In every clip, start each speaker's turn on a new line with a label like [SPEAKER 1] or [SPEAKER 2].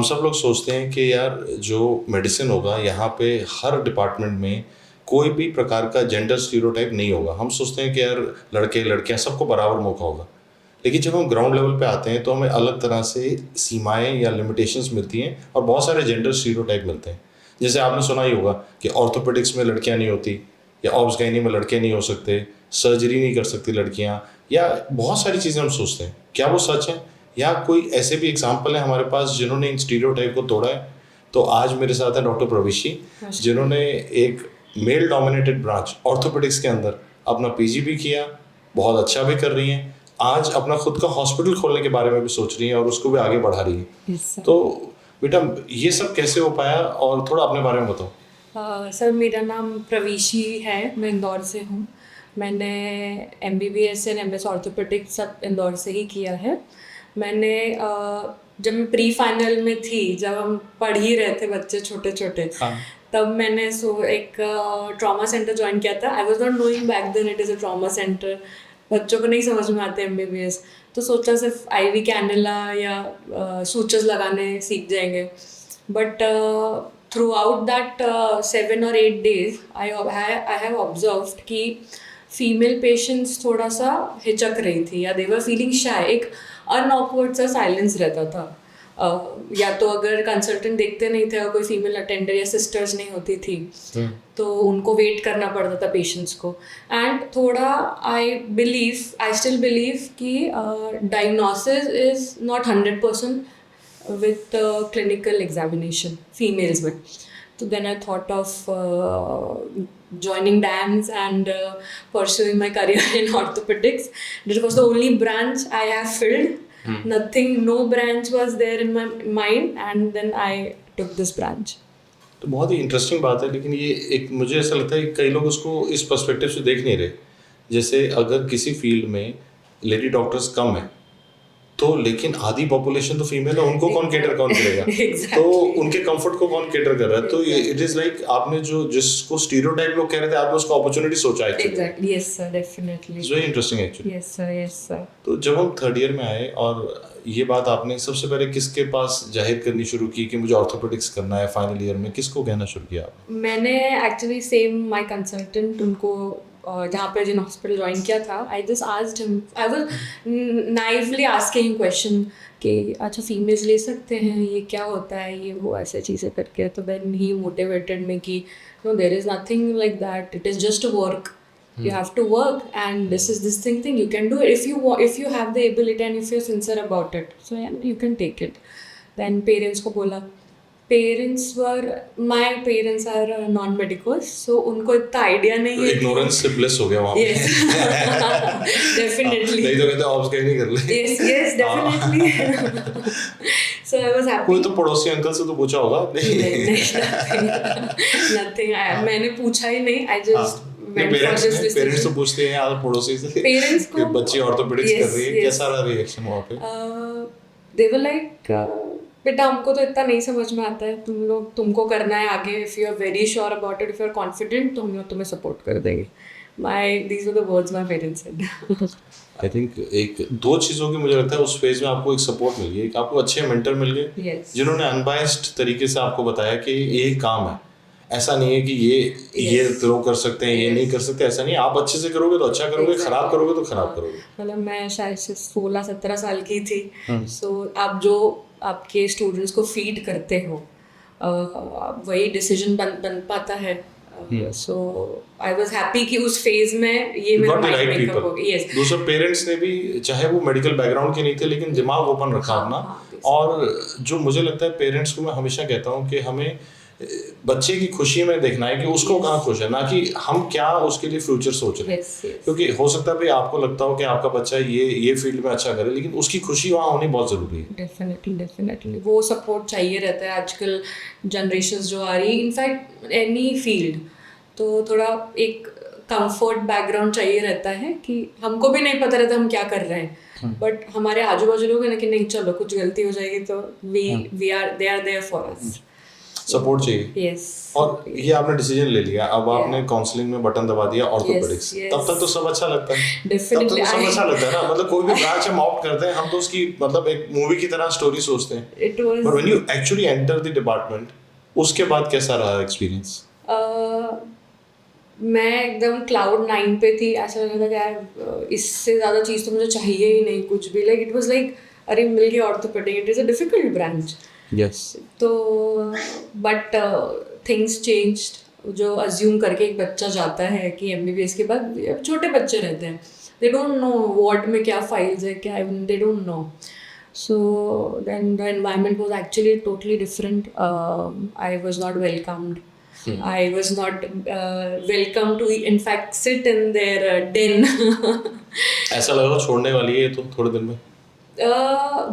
[SPEAKER 1] सब लोग सोचते हैं कि यार जो मेडिसिन होगा यहाँ पे हर डिपार्टमेंट में कोई भी प्रकार का जेंडर स्टीरियोटाइप नहीं होगा। हम सोचते हैं कि यार लड़के लड़कियाँ सबको बराबर मौका होगा, लेकिन जब हम ग्राउंड लेवल पे आते हैं तो हमें अलग तरह से सीमाएं या लिमिटेशंस मिलती हैं और बहुत सारे जेंडर स्टीरियोटाइप मिलते हैं। जैसे आपने सुना ही होगा कि ऑर्थोपेडिक्स में लड़कियां नहीं होती, या ऑब्स गायनी में लड़के नहीं हो सकते, सर्जरी नहीं कर सकती लड़कियां, या बहुत सारी चीज़ें हम सोचते हैं। क्या वो सच है? या कोई ऐसे भी एग्जाम्पल है हमारे पास जिन्होंने इन स्टीरियोटाइप को तोड़ा है? तो आज मेरे साथ है डॉक्टर प्रविशी, जिन्होंने एक मेल डोमिनेटेड ब्रांच ऑर्थोपेडिक्स के अंदर अपना पीजी भी किया, बहुत अच्छा भी कर रही हैं, आज अपना खुद का हॉस्पिटल खोलने के बारे में भी सोच रही हैं और उसको भी आगे बढ़ा रही है। तो बेटा ये सब कैसे हो पाया और थोड़ा अपने बारे में बताओ।
[SPEAKER 2] सर मेरा नाम प्रविशी है, मैं इंदौर से हूँ। मैंने MBBS एंड MS ऑर्थोपेडिक्स सब इंदौर से ही किया है। मैंने जब मैं प्री फाइनल में थी, जब हम पढ़ ही रहे थे बच्चे छोटे छोटे, तब मैंने एक ट्रॉमा सेंटर ज्वाइन किया था। I was not knowing back then it is a trauma centre. बच्चों को नहीं समझ में आते MBBS, तो सोचा सिर्फ IV कैनुला या सूचर्स लगाने सीख जाएंगे। But throughout that 7 or 8 days, I have observed कि फीमेल पेशेंट्स थोड़ा सा हिचक रही थी, या दे वर फीलिंग शाय। एक अनऑकवर्ड सा साइलेंस रहता था। या तो अगर कंसल्टेंट देखते नहीं थे और कोई फीमेल अटेंडर या सिस्टर्स नहीं होती थी तो उनको वेट करना पड़ता था पेशेंट्स को। एंड थोड़ा आई स्टिल बिलीव कि diagnosis is not 100% with clinical examination, females में। तो then I thought of joining DAMS and pursuing my career in orthopedics. This was the only branch I have filled. No branch was there in my mind, and then I took this branch.
[SPEAKER 1] तो बहुत ही interesting बात है, लेकिन ये एक मुझे ऐसा लगता है कि कई लोग उसको इस पर्सपेक्टिव से देख नहीं रहे। जैसे अगर किसी फील्ड में लेडी डॉक्टर्स कम है तो लेकिन आधी पॉपुलेशन तो फीमेल है, उनको कौन करेगा? तो उनके कंफर्ट को कौन केटर कर रहा है? तो ये इट इज लाइक आपने जो जिसको स्टीरियोटाइप लोग कह रहे थे, आपने उसको अपॉर्चुनिटी सोचा है।
[SPEAKER 2] Exactly, yes sir, definitely.
[SPEAKER 1] It's very interesting actually.
[SPEAKER 2] Yes sir.
[SPEAKER 1] तो जब हम थर्ड ईयर में आए और ये बात आपने सबसे पहले किसके पास जाहिर करनी शुरू की कि मुझे ऑर्थोपेडिक्स करना है फाइनल ईयर में? किसको कहना शुरू किया आपने?
[SPEAKER 2] मैंने एक्चुअली सेम माय कंसल्टेंट, उनको जहाँ पे जिन हॉस्पिटल ज्वाइन किया था, I just asked him, I was naively asking question कि अच्छा फीमेल्स ले सकते हैं, ये क्या होता है, ये वो ऐसे चीज़ें करके। तो देन ही मोटिवेटेड मी कि no, there is nothing like that, it is just a work, you have to work, and this is this thing you can do it if you have the ability and if you're sincere about it, so yeah, you can take it. Then parents को बोला, my parents are non-medicals, so उनको इतना idea नहीं है।
[SPEAKER 1] ignorance से bliss हो गया वहाँ पे।
[SPEAKER 2] Definitely।
[SPEAKER 1] नहीं तो कहते ऑब्स कहीं नहीं कर ले।
[SPEAKER 2] Yes, definitely। So I was happy।
[SPEAKER 1] कोई तो पड़ोसी अंकल से तो पूछा होगा?
[SPEAKER 2] nothing, मैंने पूछा ही नहीं, I just
[SPEAKER 1] पेरेंट्स तो पूछते हैं यार पड़ोसी से
[SPEAKER 2] पेरेंट्स को,
[SPEAKER 1] बच्ची ऑर्थोपेडिक्स कर रही है, कैसा रहा रिएक्शन वहाँ पे?
[SPEAKER 2] दे वर लाइक, बेटा हमको तो इतना नहीं समझ में आता है, तुमको करना है आगे, if you are very sure about it, if you are confident, तो हम लोग तुम्हें सपोर्ट कर देंगे। These were the words my parents said.
[SPEAKER 1] I think एक दो चीज़ों की मुझे लगता है उस फेज में आपको एक सपोर्ट मिल गई, एक आपको अच्छे मेंटर मिल गए जिन्होंने अनबायस्ड तरीके से आपको बताया कि ये काम है, ऐसा नहीं है कि ये लोग कर सकते हैं, ये नहीं कर सकते, ऐसा नहीं। आप अच्छे से करोगे तो अच्छा करोगे, खराब करोगे तो खराब करोगे।
[SPEAKER 2] मतलब मैं शायद 16-17 साल की थी, सो आप जो आपके स्टूडेंट्स को फीड करते हो वही डिसीजन बन पाता है। सो आई वाज हैप्पी कि उस फेज में ये मेरा माइंड मेकअप हो गया। यस,
[SPEAKER 1] दूसरे पेरेंट्स ने भी, चाहे वो मेडिकल बैकग्राउंड के नहीं थे, लेकिन दिमाग ओपन रखा अपना। और जो मुझे लगता है पेरेंट्स को मैं हमेशा कहता हूँ कि हमें बच्चे की खुशी में देखना है कि उसको कहाँ खुश है, ना कि हम क्या उसके लिए फ्यूचर सोच रहे हैं। क्योंकि हो सकता है भाई आपको लगता हो कि आपका बच्चा ये फील्ड में अच्छा करे, लेकिन उसकी खुशी वहाँ होनी बहुत ज़रूरी है।
[SPEAKER 2] डेफिनेटली वो सपोर्ट चाहिए रहता है आजकल जनरेशंस जो आ रही है, इनफैक्ट एनी फील्ड, तो थोड़ा एक कंफर्ट बैकग्राउंड चाहिए रहता है कि हमको भी नहीं पता रहता हम क्या कर रहे हैं, बट हमारे आजू बाजू लोग हैं ना कि नहीं चलो कुछ गलती हो जाएगी तो they are there for us.
[SPEAKER 1] Support चाहिए।
[SPEAKER 2] यस।
[SPEAKER 1] और ये आपने डिसीजन ले लिया, अब आपने काउंसलिंग में बटन दबा दिया ऑर्थोपेडिक्स, तब तक तो सब अच्छा लगता है, तब तक तो सब अच्छा लगता है ना, मतलब कोई भी ब्रांच हम ऑप्ट करते हैं हम तो उसकी मतलब एक मूवी की तरह स्टोरी सोचते हैं, but when you actually enter the department उसके बाद कैसा रहा एक्सपीरियंस?
[SPEAKER 2] मैं एकदम क्लाउड 9 पे थी, ऐसा लग रहा था कि यार इससे ज़्यादा चीज़ तो मुझे चाहिए ही नहीं कुछ भी, लाइक इट वाज लाइक अरे मिल गया orthopaedic, it is a difficult branch.
[SPEAKER 1] Yes.
[SPEAKER 2] तो बट थिंग्स चेंज्ड। जो अज्यूम करके एक बच्चा जाता है कि एमबीबीएस के बाद, छोटे बच्चे रहते हैं, दे डोंट नो वार्ड में क्या फाइल्स है क्या, they don't know. So then the environment was actually totally different. I was not welcomed. I was not welcome to in fact sit in their den.
[SPEAKER 1] ऐसा लगा छोड़ने वाली है तो थोड़े दिन में?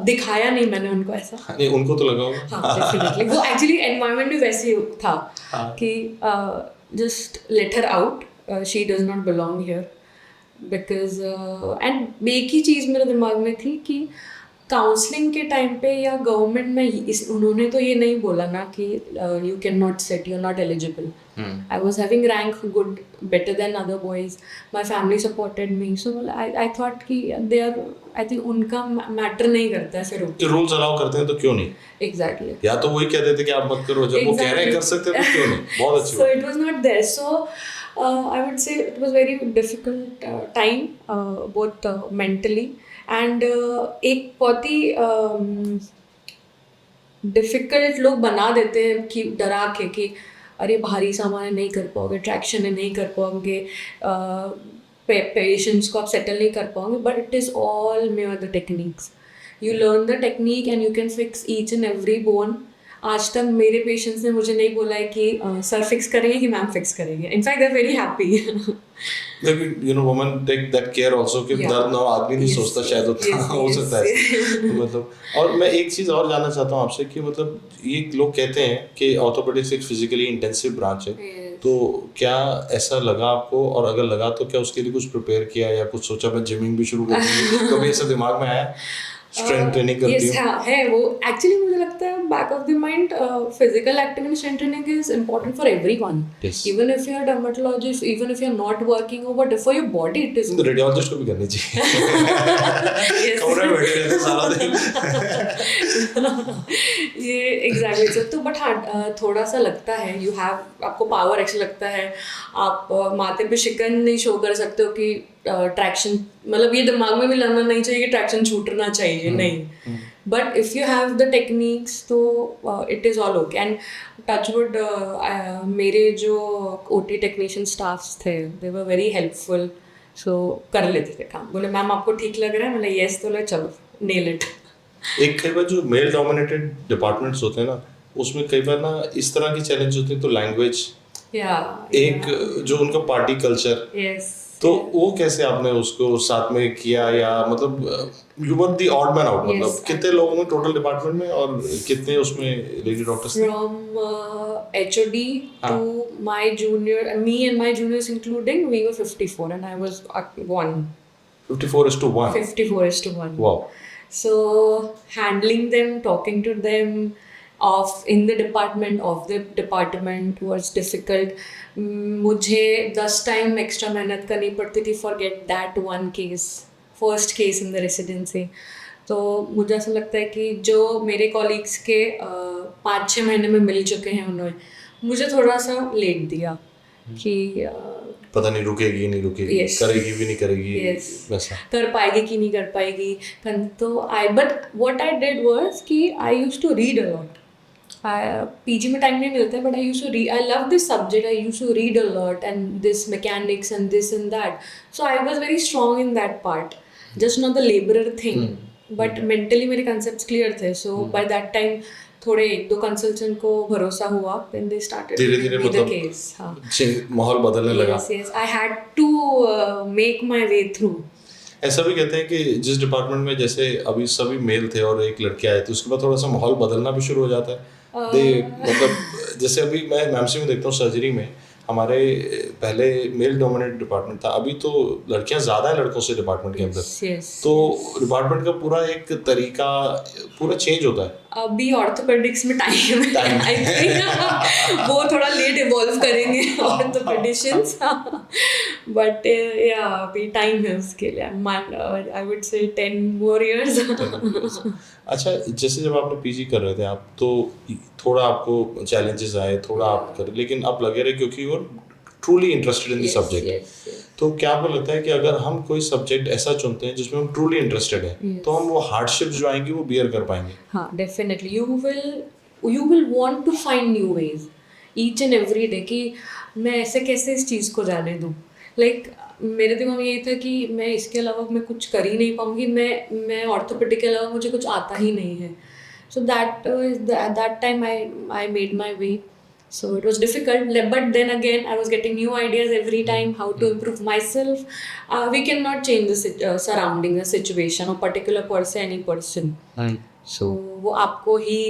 [SPEAKER 2] दिखाया नहीं मैंने उनको ऐसा।
[SPEAKER 1] नहीं, उनको तो लगा होगा।
[SPEAKER 2] हाँ डेफिनेटली, वो एक्चुअली एनवायरनमेंट भी वैसे ही था कि just let her out, she does not belong here, because and एक ही चीज़ मेरे दिमाग में थी कि काउंसलिंग के टाइम पे या गवर्नमेंट में उन्होंने तो ये नहीं बोला ना कि you can not set, you are not eligible. I was having rank good, better than other boys, my family supported me, so I thought कि दे आर, आई थिंक उनका मैटर नहीं करता है फिर
[SPEAKER 1] रूल्स अलाउ करते हैं तो क्यों नहीं?
[SPEAKER 2] एग्जैक्टली।
[SPEAKER 1] या तो वही कह देते कि आप मत करो, जब वो कह रहे हैं कर सकते हैं तो क्यों नहीं? बहुत अच्छी
[SPEAKER 2] So it was not there. So I would say it was very difficult time, both mentally and एक बहुत ही डिफ़िकल्ट लोग बना देते हैं कि डरा के कि अरे भारी सामान नहीं कर पाओगे, ट्रैक्शन नहीं कर पाओगे, पेशेंट्स को आप सेटल नहीं कर पाओगे, but it is all mayor the techniques. You learn the technique and you can fix each and every bone. आज तक मेरे पेशेंट्स ने मुझे नहीं बोला है कि सर फिक्स करेंगे कि मैम फिक्स करेंगे, in fact they are very happy.
[SPEAKER 1] Maybe you know women take that care also कि दर्द ना आदमी नहीं सोचता शायद उतना हो सकता है मतलब। और मैं एक चीज़ और जानना चाहता हूँ आपसे कि मतलब ये लोग कहते हैं कि ऑर्थोपेडिक्स एक फिजिकली इंटेंसिव ब्रांच है, तो क्या ऐसा लगा आपको, और अगर लगा तो क्या उसके लिए कुछ प्रिपेयर किया या कुछ सोचा मैं जिमिंग भी शुरू कर दूँ, कभी ऐसा दिमाग में आया? स्ट्रेंथ ट्रेनिंग करती हूँ?
[SPEAKER 2] हाँ है वो, एक्चुअली मुझे लगता है back of the mind physical activity strength training is important for everyone, even if you are dermatologist, even if you are not working और what for your body it is.
[SPEAKER 1] Radiologist को भी करनी चाहिए। कमरे में बैठे रहते सारा दिन।
[SPEAKER 2] ये एग्जैक्टली सर। तो बट हाँ थोड़ा सा लगता है, यू हैव, आपको पावर एक्चुअली लगता है, आप माथे पे शिकन नहीं शो कर सकते हो कि ट्रैक्शन, मतलब ये दिमाग में भी लाना नहीं चाहिए कि ट्रैक्शन छूटना चाहिए, नहीं, but if you have the techniques तो it is all okay. And touch wood मेरे जो ओटी टेक्नीशियन स्टाफ्स थे दे वर वेरी हेल्पफुल, सो कर लेते थे काम। बोले मैम आपको ठीक लग रहा है, मतलब येस, तो ले चलो नेल इट।
[SPEAKER 1] एक कई बार जो मेल डोमिनेटेड डिपार्टमेंट्स होते हैं ना, उसमें कई बार ना इस तरह की चैलेंज होते हैं, तो लैंग्वेज एक जो उनका पार्टी कल्चर, तो वो कैसे आपने उसको साथ में किया, या मतलब you were the odd man out, मतलब कितने लोगों में टोटल डिपार्टमेंट में और कितने उसमें लेडी डॉक्टर्स थे?
[SPEAKER 2] From HOD to my junior, me and my juniors including, we were 54 and I was 1.
[SPEAKER 1] 54:1?
[SPEAKER 2] 54:1.
[SPEAKER 1] Wow.
[SPEAKER 2] So handling them, talking to them, in the department was difficult. मुझे 10 time extra मेहनत करनी पड़ती थी for get that one case, first case in the residency. तो मुझे ऐसा लगता है कि जो मेरे कॉलीग्स के 5-6 महीने में मिल चुके हैं, उन्होंने मुझे थोड़ा सा लेट दिया कि
[SPEAKER 1] पता नहीं रुकेगी नहीं रुकेगी, yes. करेगी भी नहीं करेगी, yes. वैसा कर
[SPEAKER 2] पाएगी कि नहीं कर पाएगी। तो but what I did was कि I used to read a lot. PG में टाइम नहीं मिलता है, but I used to read, I love this subject, I used to read a lot and this mechanics and this and that, so I was very strong in that part, just not the labourer thing, but mentally मेरे concepts clear थे। So by that time थोड़े 1-2 consultant को भरोसा हुआ, then they started
[SPEAKER 1] धीरे-धीरे मतलब
[SPEAKER 2] case, हाँ,
[SPEAKER 1] माहौल बदलने लगा।
[SPEAKER 2] Yes, I had to make my way through.
[SPEAKER 1] ऐसा भी कहते हैं कि जिस डिपार्टमेंट में जैसे अभी सभी मेल थे और एक लड़की आई थी, उसके बाद थोड़ा सा माहौल बदलना भी शुरू हो जाता है। मतलब जैसे अभी मैं मैमसी में देखता हूँ, सर्जरी में हमारे पहले मेल डोमिनेटेड डिपार्टमेंट था, अभी तो लड़कियां ज़्यादा है लड़कों से डिपार्टमेंट के अंदर, तो डिपार्टमेंट का पूरा एक तरीका पूरा चेंज होता है।
[SPEAKER 2] अभी ऑर्थोपेडिक्स में टाइम है, आई थिंक वो थोड़ा लेट इवॉल्व करेंगे ऑर्थोपेडिशियंस, बट या अभी टाइम है उसके लिए, I would say 10 more years.
[SPEAKER 1] अच्छा, जैसे जब आपने पीजी कर रहे थे आप, तो थोड़ा आपको चैलेंजेस आए, थोड़ा आप कर, लेकिन अब लगे रहे क्योंकि you truly interested in the subject. तो क्या आपको लगता है कि अगर हम कोई सब्जेक्ट ऐसा चुनते हैं जिसमें हम ट्रूली इंटरेस्टेड हैं, तो हम वो हार्डशिप्स जो आएंगी वो बियर कर पाएंगे?
[SPEAKER 2] हाँ, definitely you will want to find new ways each and every day कि मैं ऐसे कैसे इस चीज़ को जाने दूँ। लाइक मेरे दिमाग में यही था कि मैं इसके अलावा मैं कुछ कर ही नहीं पाऊँगी, मैं ऑर्थोपेडिक के अलावा मुझे कुछ आता ही नहीं है। So that time I made my way. So it was difficult, but then again I was getting new ideas every time how to improve myself. We cannot change the surrounding, the situation, or particular person, any person. So वो आपको ही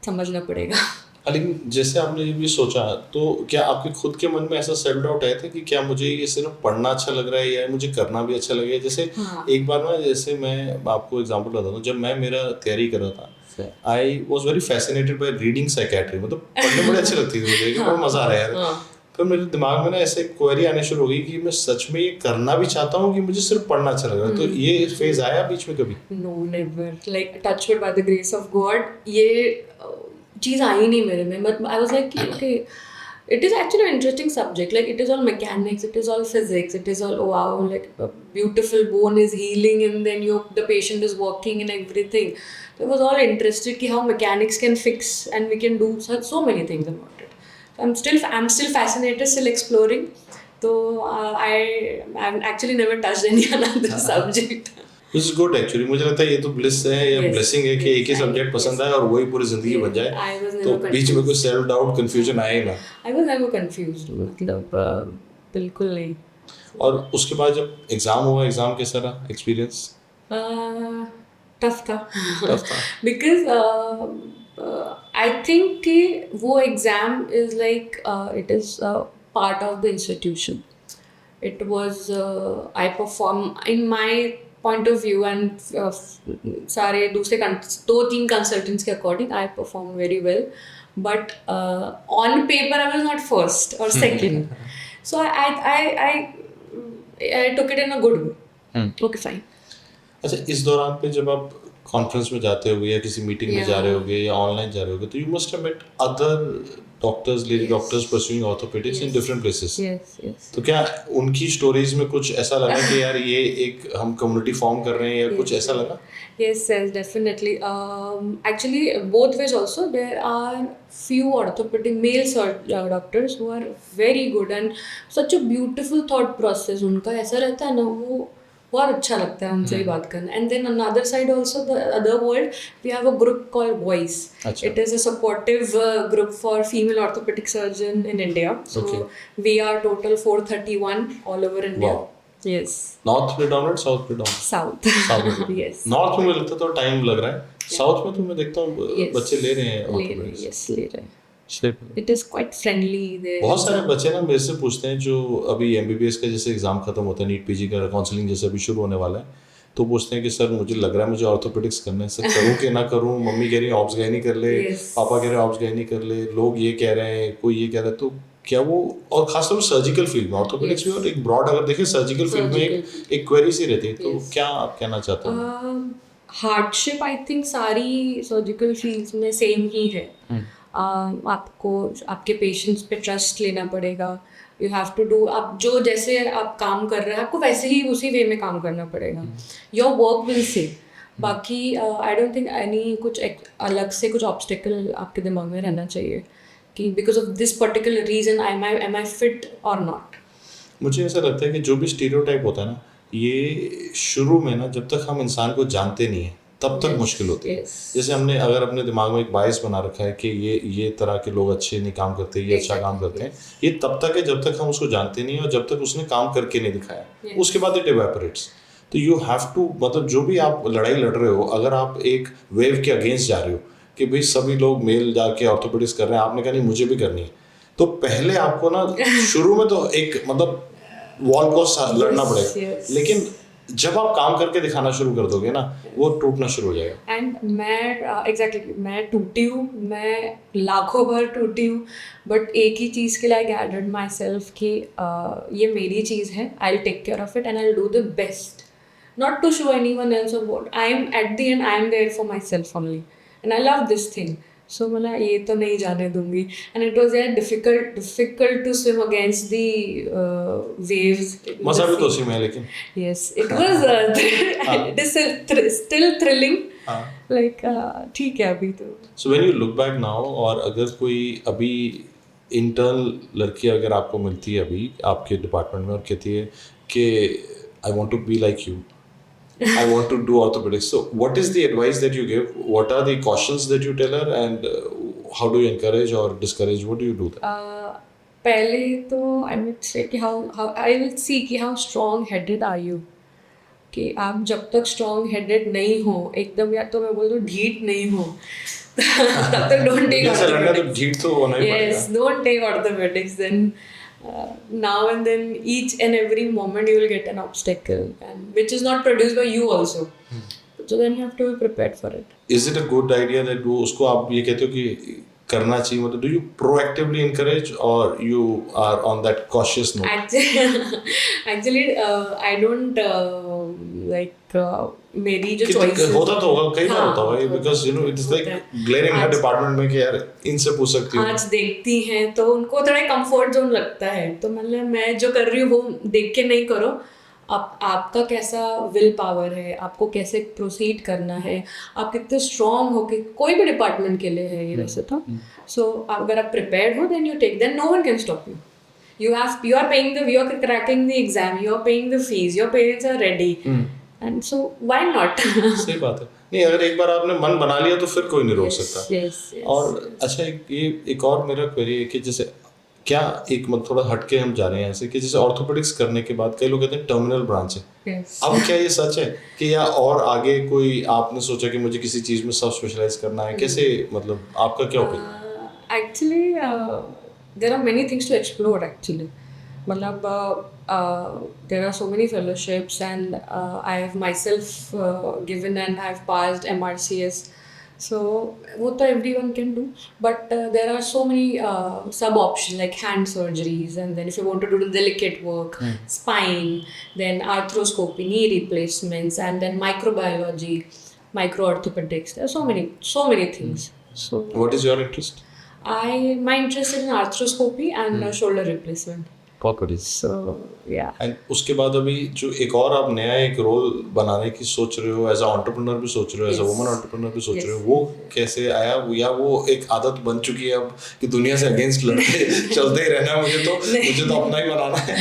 [SPEAKER 2] समझना पड़ेगा.
[SPEAKER 1] लेकिन जैसे आपने ये भी सोचा, तो क्या आपके खुद के मन में ऐसा सेल्फ डाउट आया था कि क्या मुझे ये सिर्फ पढ़ना अच्छा लग रहा है या मुझे करना भी अच्छा लगेगा? जैसे एक बार ना, जैसे मैं आपको एग्जांपल बताता हूँ, जब मैं मेरा तैयारी कर रहा था, I was very fascinated by reading psychiatry, मतलब पढ़ने बड़ी अच्छी लगती थी मुझे, बड़ा मजा आ रहा है यार। फिर मेरे दिमाग में ना ऐसे क्वेरी आने शुरू हो गई कि मैं सच में ये करना भी चाहता हूँ कि मुझे सिर्फ पढ़ना अच्छा लग रहा है। तो ये फेज आया बीच में कभी?
[SPEAKER 2] No, never, like touchwood, by the grace of God ये चीज़ आई नहीं मेरे में. But I was like okay, it is actually an interesting subject. Like it is all mechanics, it is all physics, it is all wow, like a beautiful bone is healing and then the patient is walking and everything. So I was all interested ki how mechanics can fix and we can do so many things about it. So I'm still fascinated, still exploring. So I've actually never touched any other subject.
[SPEAKER 1] This is good actually. मुझे लगता है ये तो bliss है या blessing है कि एक ही सब्जेक्ट पसंद आए और वही पूरी जिंदगी बन जाए। तो बीच में कोई सेल्फ डाउट, कंफ्यूजन आए ही ना?
[SPEAKER 2] I was never confused, मतलब बिल्कुल नहीं.
[SPEAKER 1] और उसके बाद जब एग्जाम हुआ, एग्जाम कैसा रहा एक्सपीरियंस?
[SPEAKER 2] टफ था बिकॉज आई थिंक कि वो exam is like it is part of the institution. It was I perform in my point of view and सारे दूसरे 2-3 कंसल्टेंट्स के according I perform very well, but on paper I was not first और second. So I took it in a good way. Okay, fine.
[SPEAKER 1] अच्छा, इस दौरान पे जब आप कॉन्फ्रेंस में जाते होगे या किसी मीटिंग में जा रहे होगे या ऑनलाइन जा रहे होगे, तो you must have met other doctors, lady doctors pursuing orthopaedics in different places. तो क्या उनकी स्टोरीज में कुछ ऐसा लगा कि यार ये एक हम कम्युनिटी फॉर्म कर रहे हैं या कुछ ऐसा लगा?
[SPEAKER 2] Yes, definitely. Actually, both ways also. There are few orthopedic male doctors who are very good and such a beautiful thought process. उनका ऐसा रहता है ना, वो बहुत अच्छा लगता है उनसे ही बात करना. And then another side also, the other world, we have a group called Voice. It is a supportive group for female orthopedic surgeon in India. So we are total 431 all over India.
[SPEAKER 1] Wow.
[SPEAKER 2] Yes.
[SPEAKER 1] North predominant, south predominant?
[SPEAKER 2] South. Yes.
[SPEAKER 1] North में लगता तो time लग रहा है, south में तो मैं देखता हूँ बच्चे ले रहे हैं ऑर्थोपेडिक्स.
[SPEAKER 2] Yes, ले रहे हैं. It is quite friendly there.
[SPEAKER 1] बहुत सारे बच्चे ना मेरे से पूछते हैं जो अभी एमबीबीएस का जैसे एग्जाम खत्म होता है, नीट पीजी का काउंसलिंग जैसे अभी शुरू होने वाला है, तो पूछते हैं कि सर मुझे लग रहा है मुझे ऑर्थोपेडिक्स करना है, सर करूँ कि ना करूँ? मम्मी कह रही है ऑब्स गायनी कर ले, पापा कह रहे हैं ऑब्स गायनी कर ले, लोग ये कह रहे हैं, कोई ये कह रहा है. तो क्या वो, और खासतौर पर सर्जिकल फील्ड में ऑर्थोपेडिक्स में, और एक ब्रॉड अगर देखें सर्जिकल फील्ड में एक क्वेरी सी रहती है, तो क्या आप कहना चाहते हैं?
[SPEAKER 2] हार्डशिप आई थिंक सारी सर्जिकल फील्ड्स में सेम ही है. आपको आपके पेशेंट्स पे ट्रस्ट लेना पड़ेगा. यू हैव टू डू, आप जो जैसे आप काम कर रहे हैं आपको वैसे ही उसी वे में काम करना पड़ेगा. Your work will say. बाकी आई डोंट थिंक एनी कुछ अलग से कुछ ऑब्स्टिकल आपके दिमाग में रहना चाहिए कि because of this particular reason am I fit और नॉट.
[SPEAKER 1] मुझे ऐसा लगता है कि जो भी स्टीरियोटाइप होता है ना, ये शुरू में ना जब तक हम इंसान को जानते नहीं हैं तब तक मुश्किल होती है. जैसे हमने अगर अपने दिमाग में एक बायस बना रखा है कि ये तरह के लोग अच्छे नहीं काम करते, ये अच्छा काम करते हैं, ये तब तक है जब तक हम उसको जानते नहीं और जब तक उसने काम करके नहीं दिखाया. उसके बाद इट इवेपोरेट्स. तो यू हैव टू, मतलब जो भी आप लड़ाई लड़ रहे हो, अगर आप एक वेव के अगेंस्ट जा रहे हो कि भाई सभी लोग मेल जाके ऑर्थोपेडिक्स कर रहे हैं, आपने कहा नहीं मुझे भी करनी है, तो पहले आपको ना शुरू में तो एक मतलब वॉल को लड़ना पड़ेगा. लेकिन जब आप काम करके दिखाना शुरू कर दोगे ना, वो टूटना शुरू हो जाएगा।
[SPEAKER 2] एंड मैं एग्जैक्टली मैं टूटी हूँ, मैं लाखों बार टूटी हूँ, बट एक ही चीज़ के लिए आई गाइडेड माई सेल्फ कि ये मेरी चीज़ है, I will take care of it and I will do the best, not to show anyone else of what I am at the end, I am there for myself only and I love this thing. So मैं ये तो नहीं जाने दूंगी. And it was difficult to swim against the waves.
[SPEAKER 1] मजा भी तो उसी में है लेकिन.
[SPEAKER 2] Yes, it was it is still thrilling. Like ठीक है अभी तो.
[SPEAKER 1] So when you look back now, और अगर कोई अभी इंटर्न लड़की अगर आपको मिलती है अभी आपके डिपार्टमेंट में और कहती है कि I want to be like you, I want to do orthopedics. So what is the advice that you give? What are the cautions that you tell her, and how do you encourage or discourage? What do you do there?
[SPEAKER 2] पहले तो I would say कि how I will see कि how strong headed are you, कि आप जब तक strong headed नहीं हो एकदम, या तो मैं बोल दूँ ढीठ नहीं हो तब तक डोंट टेक ऑर्थोपेडिक्स.
[SPEAKER 1] ढीठ तो होना ही पड़ेगा.
[SPEAKER 2] Yes, don't take orthopedics. Then now and then each and every moment you will get an obstacle, and which is not produced by you also. So then you have to be prepared for it.
[SPEAKER 1] Is it a good idea that वो उसको आप ये कहते हो कि करना चाहिए, मतलब do you proactively encourage or you are on that cautious note?
[SPEAKER 2] Actually I don't like मेरी जो choices
[SPEAKER 1] होता तो होगा, कई बार होता होगा, because you know it's like glaring है डिपार्टमेंट में कि यार इनसे पूछ सकती हूँ.
[SPEAKER 2] आज देखती हैं तो उनको थोड़ा कंफर्ट जोन लगता है, तो मतलब मैं जो कर रही हूँ वो देख के नहीं करो. आपका कैसा विल पावर है, आपको कैसे प्रोसीड करना है, आप कितने स्ट्रॉन्ग हो, कि कोई भी डिपार्टमेंट के लिए है ये वैसे तो. सो अगर आप प्रिपेयर्ड हो then you take, then no one can stop you. you are paying you are cracking the exam, you are paying the fees, your parents are ready, and so why not?
[SPEAKER 1] सही बात है. नहीं, अगर एक बार आपने मन बना लिया तो फिर कोई नहीं रोक सकता.
[SPEAKER 2] yes.
[SPEAKER 1] और अच्छा एक और मेरा क्वेरी है कि जैसे क्या एक मतलब थोड़ा हटके हम जा रहे हैं ऐसे कि जैसे ऑर्थोपेडिक्स करने के बाद कई लोग कहते हैं टर्मिनल ब्रांच है.
[SPEAKER 2] Yes.
[SPEAKER 1] अब क्या ये सच है कि या और आगे कोई आपने सोचा कि मुझे किसी चीज में सब स्पेशलाइज करना है, कैसे, मतलब आपका क्या opinion?
[SPEAKER 2] Actually there are many things to explore actually. मतलब there are so many fellowships and I have myself given and I have passed MRCS. So वो तो everyone can do, but there are so many sub options like hand surgeries, and then if you want to do the delicate work, spine, then arthroscopy, knee replacements, and then microbiology, micro orthopedics. There are so many things. So
[SPEAKER 1] What is your interest?
[SPEAKER 2] my interest is in arthroscopy and shoulder replacement.
[SPEAKER 1] बहुत बढ़िया.
[SPEAKER 2] So yeah.
[SPEAKER 1] And उसके बाद अभी जो एक और आप नया एक रोल बनाने की सोच रहे हो, एज अ एंटरप्रेन्योर भी सोच रहे हो, एज अ वुमन एंटरप्रेन्योर भी सोच रहे हो, वो कैसे आया, या वो एक आदत बन चुकी है अब कि दुनिया से अगेंस्ट लड़ते चलते ही रहना है, मुझे तो अपना ही बनाना है.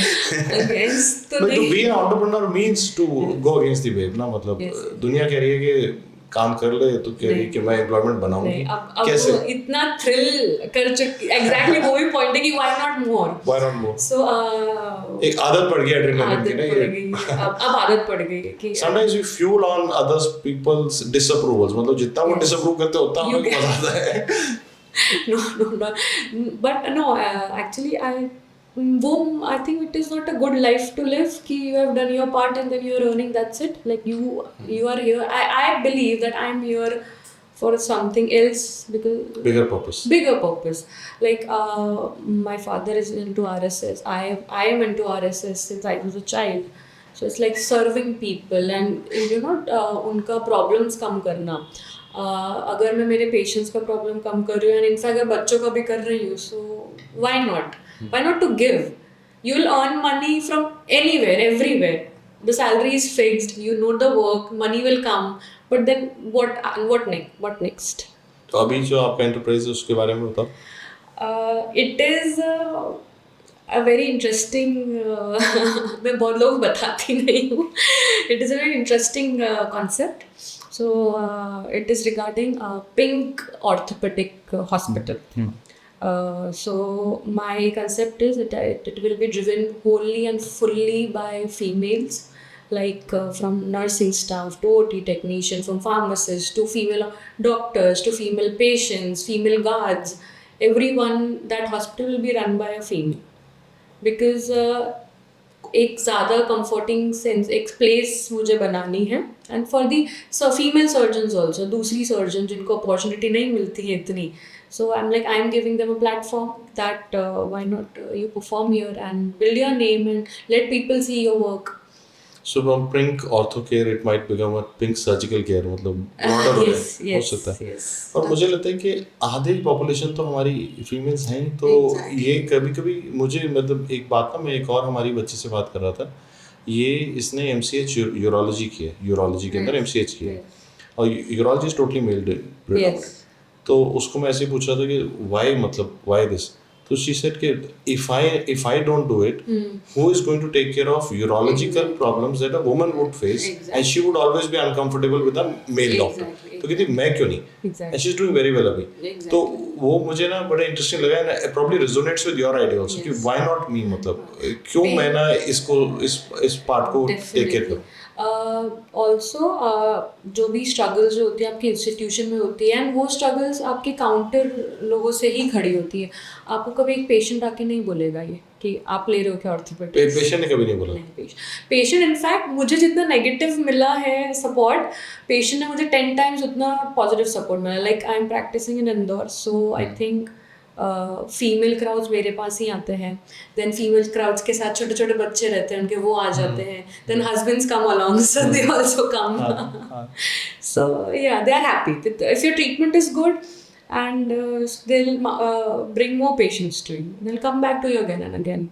[SPEAKER 2] Against तो
[SPEAKER 1] to be an entrepreneur means to go against the wave ना, मतलब दुनिया कह रही है कि काम कर ले, तो कह रही कि मैं एम्प्लॉयमेंट बनाऊंगी.
[SPEAKER 2] अब
[SPEAKER 1] कैसे?
[SPEAKER 2] वो इतना थ्रिल कर चुकी, एग्जैक्टली वो भी पॉइंट है कि व्हाई नॉट मोर. सो
[SPEAKER 1] एक आदत पड़ गई एड्रेनलिन की ना ये.
[SPEAKER 2] अब आदत पड़ गई है कि
[SPEAKER 1] sometimes we fuel on others people's disapprovals, मतलब जितना वो डिसअप्रूव करते हैं उतना हमें मजा आता है.
[SPEAKER 2] no, but no, actually I think it is not a good life to live कि you have done your part and then you are earning, that's it. Like you are here. I believe that I am here for something else, because
[SPEAKER 1] bigger purpose.
[SPEAKER 2] Like my father is into RSS. I am into RSS since I was a child. So it's like serving people and you know उनका problems कम करना. अगर मैं मेरे patients का problem कम कर रही हूँ, and in fact अगर बच्चों का भी कर रही हूँ, so why not to give. You will earn money from anywhere, everywhere. The salary is fixed, you know the work, money will come, but then what next.
[SPEAKER 1] तो अभी जो आपका एंटरप्राइज है उसके बारे में बताओ.
[SPEAKER 2] It is a very interesting मैं बहुत लोग बताती नहीं हूँ. It is a very interesting concept. So it is regarding Pink Orthopedic Hospital. So my concept is it will be driven wholly and fully by females, like from nursing staff to OT technicians, from pharmacists to female doctors to female patients, female guards. Everyone, that hospital will be run by a female. Because एक ज़्यादा comforting sense, एक place मुझे बनानी है। And for the female surgeons also, दूसरी surgeon जिनको opportunity नहीं मिलती है इतनी, so I am giving them a platform that why not you perform here and build your name and let people see your work.
[SPEAKER 1] So from pink ortho care it might become a pink surgical care, मतलब broader हो
[SPEAKER 2] yes,
[SPEAKER 1] जाए, हो
[SPEAKER 2] yes,
[SPEAKER 1] सकता है।
[SPEAKER 2] yes.
[SPEAKER 1] और मुझे लगता है कि आधे पॉपुलेशन तो हमारी फीमेल्स हैं, तो
[SPEAKER 2] Exactly.
[SPEAKER 1] ये कभी कभी मुझे मतलब एक बात ना, मैं एक और हमारी बच्ची से बात कर रहा था, ये इसने MCH यूरोलॉजी की है, यूरोलॉजी के अंदर MCH की है, और urology is totally male
[SPEAKER 2] Yes.
[SPEAKER 1] तो उसको मैं ऐसे ही पूछ रहा था कि वाई, मतलब वाई दिस, तो शी सेड कि if I don't do it, who is going to take care of urological problems that a woman would face, and she would always be uncomfortable with a male doctor. तो कहती मैं क्यों नहीं, and she's doing very well अभी। तो वो मुझे ना बड़ा इंटरेस्टिंग लगा, and it probably resonates with your idea also कि why not me, मतलब क्यों मैं ना इसको इस पार्ट को टेक केयर करूं।
[SPEAKER 2] ऑल्सो जो भी स्ट्रगल्स जो होती है आपके इंस्टीट्यूशन में होती है, एंड वो स्ट्रगल्स आपके काउंटर लोगों से ही खड़ी होती है। आपको कभी एक पेशेंट आके नहीं बोलेगा ये कि आप ले रहे हो क्या ऑर्थोपेडिक्स,
[SPEAKER 1] पेशेंट ने कभी नहीं बोला।
[SPEAKER 2] पेशेंट इनफैक्ट मुझे जितना नेगेटिव मिला है सपोर्ट, पेशेंट ने मुझे 10 टाइम्स उतना पॉजिटिव सपोर्ट मिला। Like I am practising in Indore, so I think female crowds मेरे पास ही आते हैं, देन फीमेल क्राउड्स के साथ छोटे छोटे बच्चे रहते हैं उनके, वो आ जाते हैं, then husbands come along, so they also come, so yeah they are happy if your treatment is good, and they'll bring more patients to you, they'll come back to you again and again.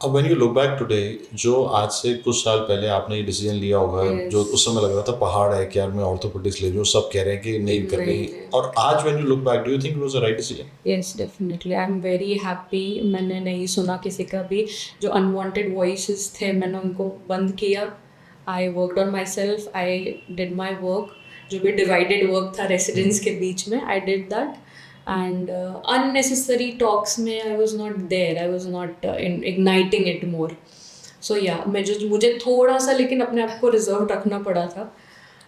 [SPEAKER 1] अब when you look back today, जो आज से कुछ साल पहले आपने ये decision लिया होगा,
[SPEAKER 2] Yes.
[SPEAKER 1] जो उस समय लग रहा था पहाड़ है कि यार मैं ऑर्थोपेडिक्स ले लूँ, सब कह रहे हैं कि नहीं कर रही, और आज when you look back, do you think it was the right decision?
[SPEAKER 2] Yes, definitely. I'm very happy. मैंने नहीं सुना किसी का भी, जो unwanted voices थे मैंने उनको बंद किया। I worked on myself, I did my work. जो भी divided work था residents के बीच में, I did that. And unnecessary talks में I was not there. I was not igniting it more. So yeah, मुझे थोड़ा सा लेकिन अपने आप को रिजर्व रखना पड़ा था।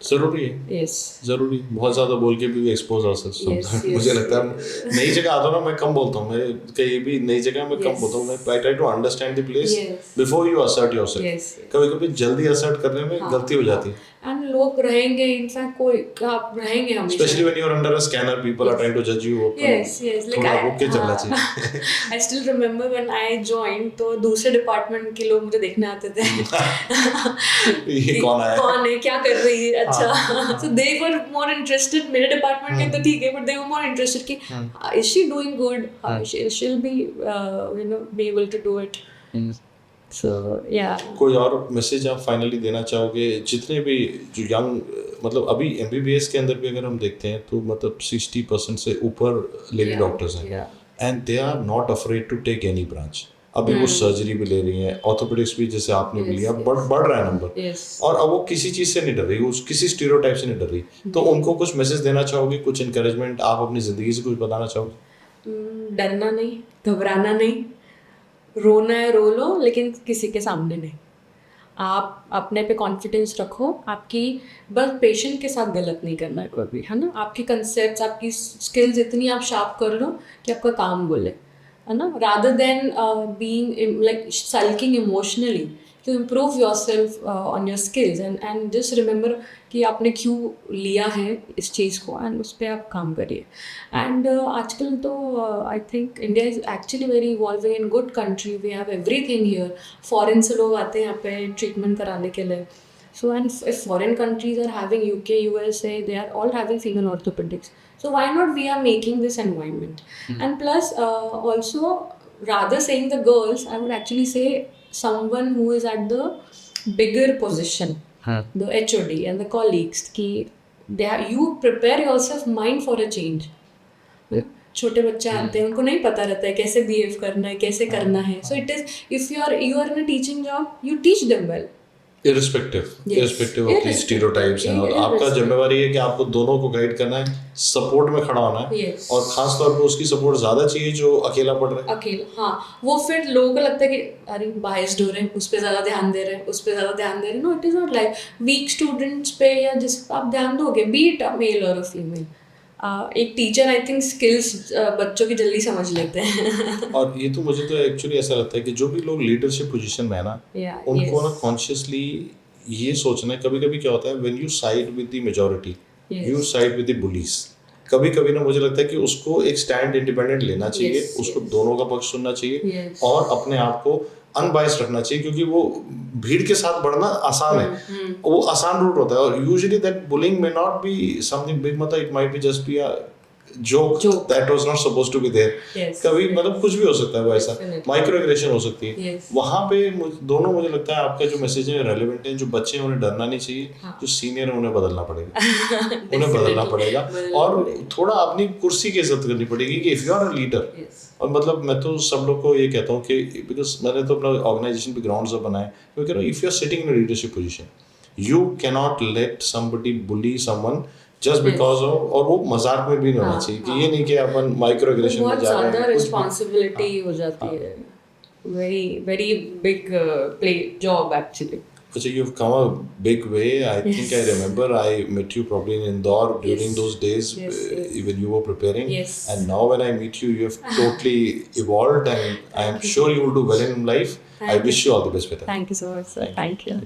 [SPEAKER 1] जरूरी है।
[SPEAKER 2] Yes.
[SPEAKER 1] जरूरी, बहुत ज़्यादा बोल के भी एक्सपोज हो सकता है। मुझे लगता है नई जगह आता हूँ ना, मैं कम बोलता हूँ, मैं कहीं भी नई जगह मैं कम बोलता हूँ, मैं I try to understand the place before you assert yourself. कभी कभी जल्दी असर्ट करने में गलती हो जाती है,
[SPEAKER 2] एंड लोग रहेंगे, इनफैक्ट कोई आप रहेंगे हमेशा,
[SPEAKER 1] specially when you are under a scanner, people are trying to जज यू।
[SPEAKER 2] yes like
[SPEAKER 1] थोड़ा रुक के चलना चाहिए।
[SPEAKER 2] I still remember when I joined, तो दूसरे डिपार्टमेंट के लोग मुझे देखने आते थे
[SPEAKER 1] ये कौन है,
[SPEAKER 2] क्या कर रही है, अच्छा, so they were more interested, मेरे डिपार्टमेंट के तो ठीक है, but they were more interested कि is she doing good, she'll be be able to do it. So yeah.
[SPEAKER 1] कोई और मैसेज आप फाइनली देना चाहोगे जितने भी जो यंग, मतलब अभी MBBS के अंदर भी अगर हम देखते हैं तो मतलब 60% से ऊपर लेडी डॉक्टर्स हैं, and they are not afraid to take any branch. अभी वो सर्जरी भी ले रही हैं, ऑर्थोपेडिक्स भी जैसे आपने भी लिया, बढ़ रहा है नंबर, और अब वो किसी चीज़ से नहीं डर रही, उस किसी स्टीरियोटाइप से नहीं डर रही। तो उनको कुछ मैसेज देना चाहोगे, कुछ इनकरेजमेंट आप अपनी ज़िंदगी से कुछ बताना चाहोगे?
[SPEAKER 2] डरना नहीं, घबराना नहीं, रोना है रो लो, लेकिन किसी के सामने नहीं। आप अपने पे कॉन्फिडेंस रखो, आपकी बस पेशेंट के साथ गलत नहीं करना है कभी, है ना। आपकी कंसेप्ट, आपकी स्किल्स इतनी आप शार्प कर लो कि आपका काम बोले, है ना, rather than being like sulking emotionally, to improve yourself on your skills and just remember कि आपने क्यों लिया है इस चीज़ को, एंड उस पर आप काम करिए। एंड आजकल तो I think India is actually very evolving in good country, we have everything here. Foreign से लोग आते हैं यहाँ पे ट्रीटमेंट कराने के लिए, so and if foreign countries are having UK, USA, they are all having female orthopedics, so why not we are making this environment? And plus also, rather saying the girls, I would actually say someone who is at the bigger position, the HOD and the colleagues, कि you prepare yourself mind for a change. छोटे बच्चे आते हैं, उनको नहीं पता रहता है कैसे बिहेव करना है, कैसे करना है, so it is, if you are in a teaching job, you teach them well,
[SPEAKER 1] irrespective of these stereotypes, और आपका जिम्मेवारी है कि आपको दोनों को गाइड करना है, सपोर्ट में खड़ा होना है, और खास तौर पे उसकी सपोर्ट ज़्यादा चाहिए जो अकेला पढ़ रहा है।
[SPEAKER 2] अकेला, हाँ, वो फिर लोगों को लगता है कि अरे बायस्ड हो रहे हैं, उस पर ज़्यादा ध्यान दे रहे हैं, उस पर ज़्यादा ध्यान दे रहे हैं। No, it is not like weak students पे या जिस आप ध्यान दोगे, बी इट अ मेल और अ फीमेल, एक टीचर आई थिंक स्किल्स बच्चों की जल्दी समझ लेते हैं.
[SPEAKER 1] और ये तो मुझे तो एक्चुअली ऐसा लगता है कि जो भी लोग लीडरशिप पोजीशन में है ना,
[SPEAKER 2] Yeah,
[SPEAKER 1] उनको
[SPEAKER 2] yes.
[SPEAKER 1] ना कॉन्शियसली ये सोचना है. कभी कभी क्या होता है, when you side with the majority,
[SPEAKER 2] Yes.
[SPEAKER 1] You side with the bullies. कभी कभी ना मुझे लगता है कि उसको एक स्टैंड इंडिपेंडेंट लेना चाहिए.
[SPEAKER 2] Yes,
[SPEAKER 1] उसको
[SPEAKER 2] yes.
[SPEAKER 1] दोनों का पक्ष सुनना चाहिए
[SPEAKER 2] Yes.
[SPEAKER 1] और अपने आप को अनबायस्ड रखना चाहिए, क्योंकि वो भीड़ के साथ बढ़ना आसान है. वो आसान रूट होता है. और usually that bullying may not be something big, मतलब it might be just be a joke that was not supposed to be there.
[SPEAKER 2] Yes.
[SPEAKER 1] कभी मतलब कुछ भी हो सकता है वो ऐसा.
[SPEAKER 2] Definitely.
[SPEAKER 1] माइक्रो एग्रेशन हो सकती है.
[SPEAKER 2] Yes.
[SPEAKER 1] वहाँ पे दोनों मुझे लगता है आपका जो मैसेज है रेलेवेंट है. जो बच्चे हैं उन्हें डरना नहीं चाहिए.
[SPEAKER 2] हाँ.
[SPEAKER 1] जो सीनियर है उन्हें बदलना पड़ेगा. उन्हें बदलना पड़ेगा और थोड़ा अपनी कुर्सी की इज्जत करनी पड़ेगी कि if you are a leader.
[SPEAKER 2] Yes.
[SPEAKER 1] और मतलब मैं तो सब लोग को ये कहता हूँ कि बिकॉज मैंने तो अपना ऑर्गेनाइजेशन पे ग्राउंड सब बनाए, क्योंकि ना if you are sitting in leadership position, you cannot let somebody bully someone just because of. और वो मजाक में भी नहीं होना चाहिए कि ये नहीं कि अपन माइक्रो एग्रेशन में
[SPEAKER 2] बहुत
[SPEAKER 1] जा रहे
[SPEAKER 2] ज़्यादा
[SPEAKER 1] हैं.
[SPEAKER 2] रिस्पॉन्सिबिलिटी हो जाती है. Very very big play job actually.
[SPEAKER 1] अच्छा, you've come a big way. I think I remember I met you probably in Indore during
[SPEAKER 2] Yes.
[SPEAKER 1] those days.
[SPEAKER 2] Yes, yes.
[SPEAKER 1] When you were preparing.
[SPEAKER 2] Yes.
[SPEAKER 1] And now when I meet you, you have totally evolved, and I am sure you will do well in life. I wish you all the best with that.
[SPEAKER 2] Thank you so much, sir. Thank you.